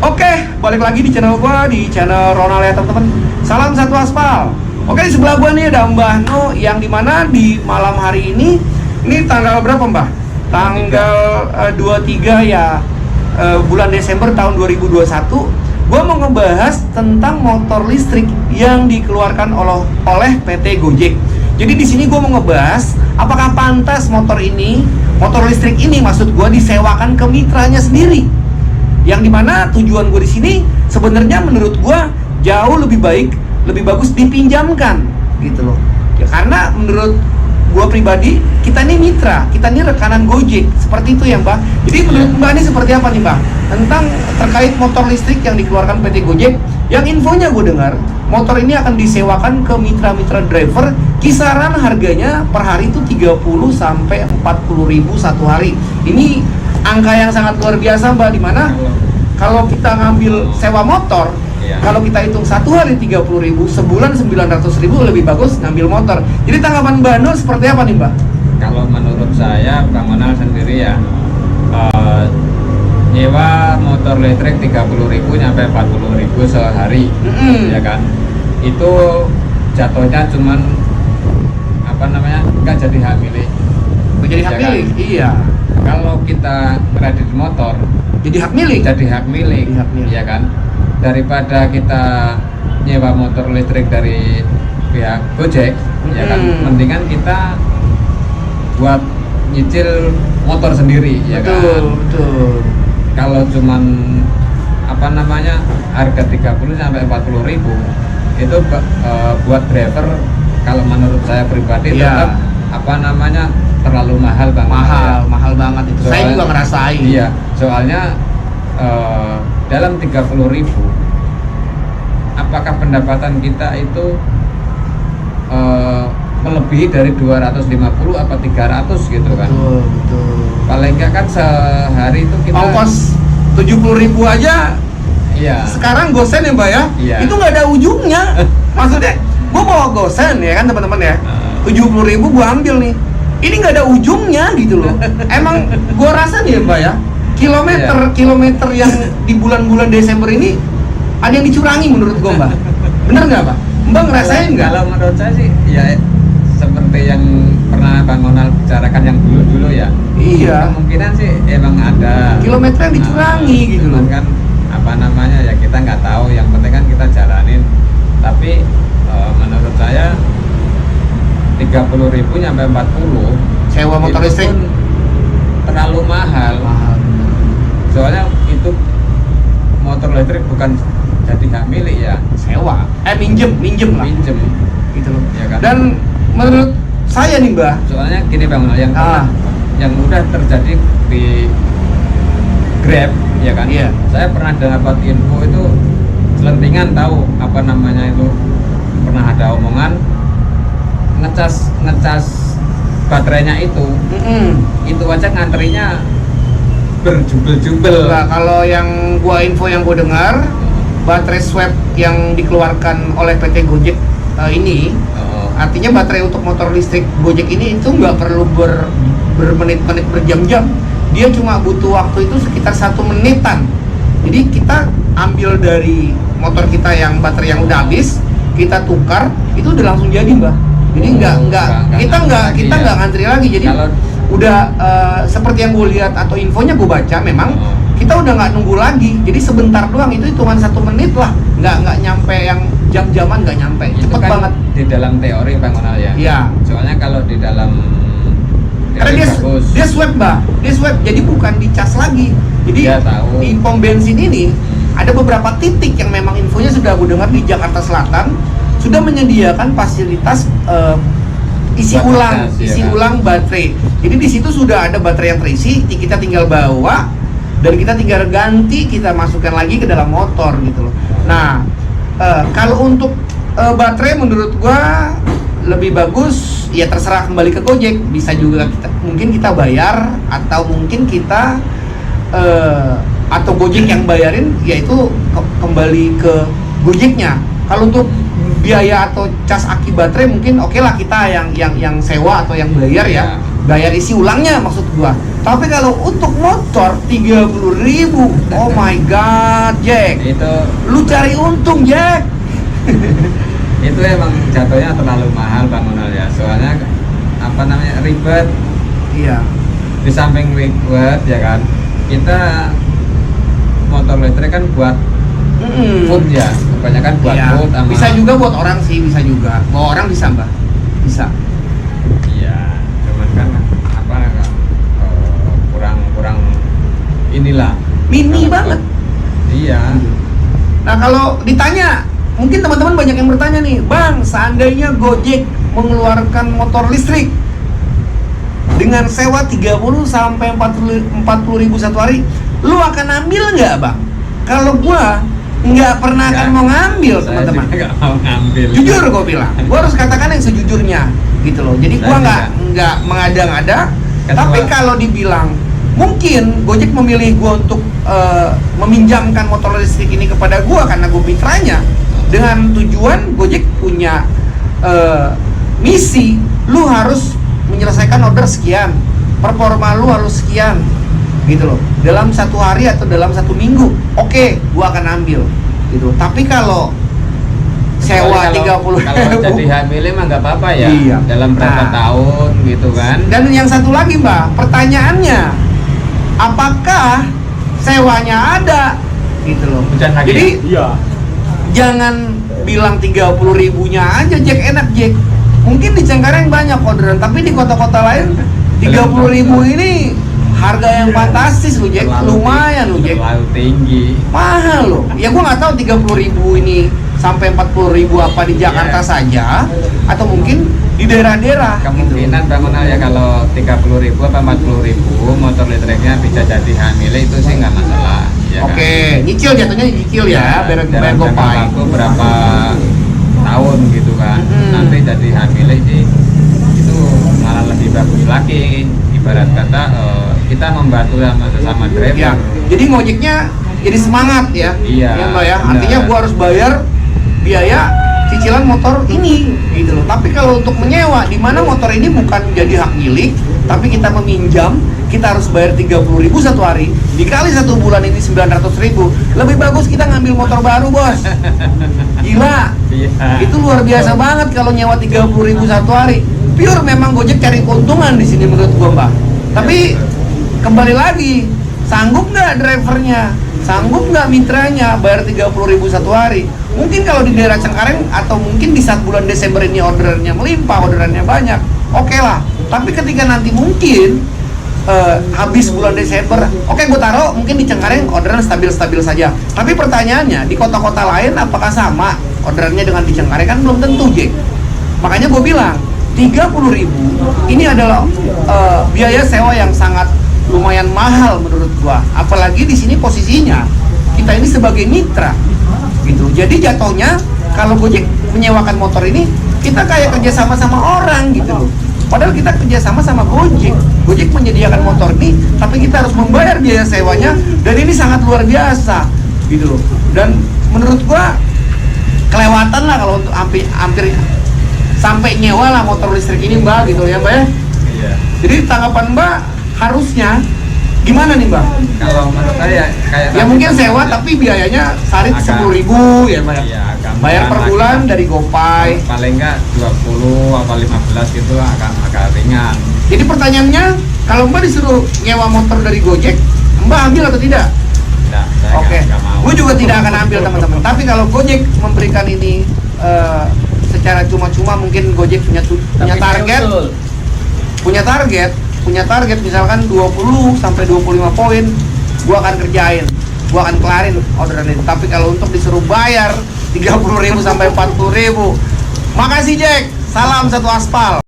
Oke, balik lagi di channel gua, di channel Ronald ya teman-teman. Salam satu aspal. Oke, di sebelah gua nih ada Mbah No, yang dimana di malam hari ini tanggal berapa Mbah? Tanggal 23 ya, bulan Desember tahun 2021. Gua mau ngebahas tentang motor listrik yang dikeluarkan oleh PT Gojek. Jadi di sini gua mau ngebahas apakah pantas motor listrik ini maksud gua disewakan ke mitranya sendiri. Yang dimana tujuan gue di sini sebenarnya menurut gue jauh lebih bagus dipinjamkan gitu loh ya, karena menurut gue pribadi kita ini mitra, kita ini rekanan Gojek seperti itu ya Mbak. Jadi menurut Mbak ini seperti apa nih Mbak tentang terkait motor listrik yang dikeluarkan PT Gojek, yang infonya gue dengar motor ini akan disewakan ke mitra-mitra driver, kisaran harganya per hari itu 30 sampai 40 ribu satu hari. Ini angka yang sangat luar biasa Mbak, dimana kalau kita ngambil sewa motor, kalau kita hitung satu hari 30 ribu, sebulan 900 ribu, lebih bagus ngambil motor. Jadi tanggapan Mbak Nur seperti apa nih Mbak? Kalau menurut saya, Bang Onal sendiri ya, nyewa motor listrik 30 ribu sampai 40 ribu sehari, ya kan? Itu jatuhnya cuman nggak jadi hak milik. Jadi hak milik, kan? Iya. Kalau kita kredit motor jadi hak milik, ya kan, daripada kita nyewa motor listrik dari pihak Gojek, ya kan, mendingan kita buat nyicil motor sendiri, ya kan. Betul. Kalau cuman harga 30 sampai 40 ribu itu buat driver, kalau menurut saya pribadi tetap terlalu mahal Bang. Mahal banget itu. Saya juga ngerasain. Iya, soalnya dalam 30 ribu, apakah pendapatan kita itu melebihi dari 250 apa 300 gitu kan? Betul. Paling enggak kan sehari itu kita ongkos 70 ribu aja. Iya. Sekarang gosen ya Mbak ya? Iya. Itu nggak ada ujungnya. Maksudnya, gua bawa gosen ya kan teman-teman ya. 70 ribu gua ambil nih. Ini nggak ada ujungnya gitu loh. Emang gua rasa nih Mbak ya, kilometer yang di bulan-bulan Desember ini ada yang dicurangi menurut gua Mbak. Bener nggak Mbak? Mbak ngerasain nggak? Kalau menurut saya sih ya seperti yang pernah Bang Onal bicarakan yang dulu ya. Iya. Kemungkinan sih emang ada kilometer yang dicurangi gitu loh. Kan ya kita nggak tahu. Yang penting kan kita jalanin. Tapi menurut saya 30 ribu sampai 40 sewa motor listrik terlalu mahal. Soalnya itu motor listrik bukan jadi hak milik ya, sewa, minjem lah, gitu loh ya kan? Dan menurut saya nih Mbak, soalnya gini Bang, yang udah terjadi di Grab ya kan? Iya. Saya pernah dapat info itu selentingan, tahu itu pernah ada omongan ngecas baterainya itu aja ngantrinya berjubel-jubel. Nah, kalau yang info yang gua dengar, baterai swap yang dikeluarkan oleh PT Gojek ini, artinya baterai untuk motor listrik Gojek ini itu nggak perlu bermenit-menit, berjam-jam. Dia cuma butuh waktu itu sekitar 1 menitan. Jadi kita ambil dari motor kita yang baterai yang udah habis, kita tukar, itu udah langsung jadi Mbak. Jadi kita nggak ngantri lagi. Jadi kalau udah seperti yang gue lihat atau infonya gue baca, memang kita udah nggak nunggu lagi. Jadi sebentar doang, itu hitungan 1 menit lah, nggak nyampe yang jam-jaman, nggak nyampe. Cepet kan banget. Di dalam teori Bang Onal ya. Iya. Soalnya kalau di dalam karena dia swab Mbak, jadi bukan dicas lagi. Jadi di pom bensin ini ada beberapa titik yang memang infonya sudah aku dengar di Jakarta Selatan sudah menyediakan fasilitas isi ulang baterai. Jadi di situ sudah ada baterai yang terisi, kita tinggal bawa dan kita tinggal ganti, kita masukkan lagi ke dalam motor gitu loh. Nah, kalau untuk baterai menurut gua lebih bagus ya terserah kembali ke Gojek. Bisa juga mungkin kita bayar, atau mungkin kita atau Gojek yang bayarin, yaitu kembali ke Gojeknya. Kalau untuk biaya atau cas aki baterai mungkin oke lah kita yang sewa atau yang bayar ya, bayar isi ulangnya maksud gua. Tapi kalau untuk motor 30.000, oh my god, Jack. Itu Lu cari untung, Jack. itu emang jatuhnya terlalu mahal Bang Ronald ya. Soalnya apa namanya, ribet. Iya. Di samping ribet ya kan, kita motor listrik kan buat food ya, kebanyakan buat Iya. food sama Bisa juga buat orang sih, bisa juga. Bawa orang bisa, Mbak. Bisa. iya, cuman kan apa kurang inilah Mini kalau banget. iya. Nah, kalau ditanya, mungkin teman-teman banyak yang bertanya nih, Bang, seandainya Gojek mengeluarkan motor listrik dengan sewa 30 sampai 40 ribu satu hari, lu akan ambil nggak, Bang? Kalau gua nggak pernah akan mau ngambil, Saya teman-teman. juga nggak mau ngambil. Jujur gua bilang, gua harus katakan yang sejujurnya, gitu loh. Jadi gua Saya nggak mengada-ngada. Kedua. Tapi kalau dibilang mungkin Gojek memilih gua untuk meminjamkan motor listrik ini kepada gua karena gua mitranya, dengan tujuan Gojek punya misi, lu harus menyelesaikan order sekian, performa lu harus sekian, gitu loh, dalam satu hari atau dalam satu minggu. Oke, gua akan ambil, gitu. Tapi kalau sewa 30 kalau jadi hamil mah nggak apa-apa ya. Iya. Dalam berapa Nah. tahun gitu kan. Dan yang satu lagi, Mbak, pertanyaannya, apakah sewanya ada, gitu loh. Hujan lagi Jadi Iya. jangan bilang 30 ribunya aja, Jack, enak, Jack. Mungkin di Cengkareng banyak orderan, tapi di kota-kota lain 30 ribu ini harga yang fantastis loh, Jack. Lumayan loh, Jack. Terlalu tinggi. Mahal loh. Ya gua nggak tahu 30 ribu ini sampai 40 ribu apa di Jakarta Iya. saja, atau mungkin di daerah-daerah. Kemungkinan Bang Ronald ya, kalau 30.000 apa 40.000 motor listriknya bisa jadi hamil, itu sih nggak masalah ya. Oke, nyicil jatuhnya nyicil ya, bayar dalam jangka gopay. waktu berapa tahun gitu kan. Mm-mm. Nanti jadi hamil sih itu malah lebih bagus lagi. Ibarat kata kita membantu sama sesama driver. Ya, jadi ngojeknya jadi semangat ya. Iya, Ya, Mbak ya. benar. Artinya gua harus bayar biaya cicilan motor ini gitu loh. Tapi kalau untuk menyewa, di mana motor ini bukan jadi hak milik, tapi kita meminjam, kita harus bayar 30 ribu satu hari, dikali satu bulan ini 900 ribu. Lebih bagus kita ngambil motor baru, Bos. Gila. Iya. Itu luar biasa banget kalau nyewa 30 ribu satu hari. Pure memang Gojek cari keuntungan di sini menurut gua, Mbak. Tapi kembali lagi, sanggup nggak drivernya? Sanggup nggak mitranya bayar 30 ribu satu hari? Mungkin kalau di daerah Cengkareng atau mungkin di saat bulan Desember ini orderannya melimpah, orderannya banyak, oke lah. Tapi ketika nanti mungkin habis bulan Desember, oke gue taruh mungkin di Cengkareng orderan stabil-stabil saja. Tapi pertanyaannya, di kota-kota lain apakah sama orderannya dengan di Cengkareng? Kan belum tentu, Jack. Makanya gue bilang 30 ribu ini adalah biaya sewa yang sangat lumayan mahal menurut gua. Apalagi di sini posisinya kita ini sebagai mitra, gitu. Jadi jatuhnya kalau Gojek menyewakan motor ini, kita kayak kerja sama sama orang gitu loh. Padahal kita kerja sama sama Gojek. Gojek menyediakan motor ini, tapi kita harus membayar biaya sewanya, dan ini sangat luar biasa, gitu loh. Dan menurut gua kelewatan lah kalau untuk hampir sampai nyewa lah motor listrik ini, Mbak, gitu ya, Mbak ya. Iya. Jadi tanggapan Mbak harusnya gimana nih, Mbak? Kalau menurut saya kayak Ya mungkin sewa tapi biayanya sehari Agak- 10 ribu ya, Mbak. Iya, agak Bayar per murah bulan lagi. dari GoPay. Paling enggak 20 atau 15 gitu agak ringan. Jadi pertanyaannya, kalau Mbak disuruh nyewa motor dari Gojek, Mbak ambil atau tidak? Nah, saya Oke, nggak mau. gue juga tidak akan ambil, teman-teman. Tapi kalau Gojek memberikan ini secara cuma-cuma, mungkin Gojek punya target, punya target misalkan 20 sampai 25 poin, gua akan kerjain, gua akan kelarin orderan itu. Tapi kalau untuk disuruh bayar 30 ribu sampai 40 ribu, makasih, Jack. Salam satu aspal.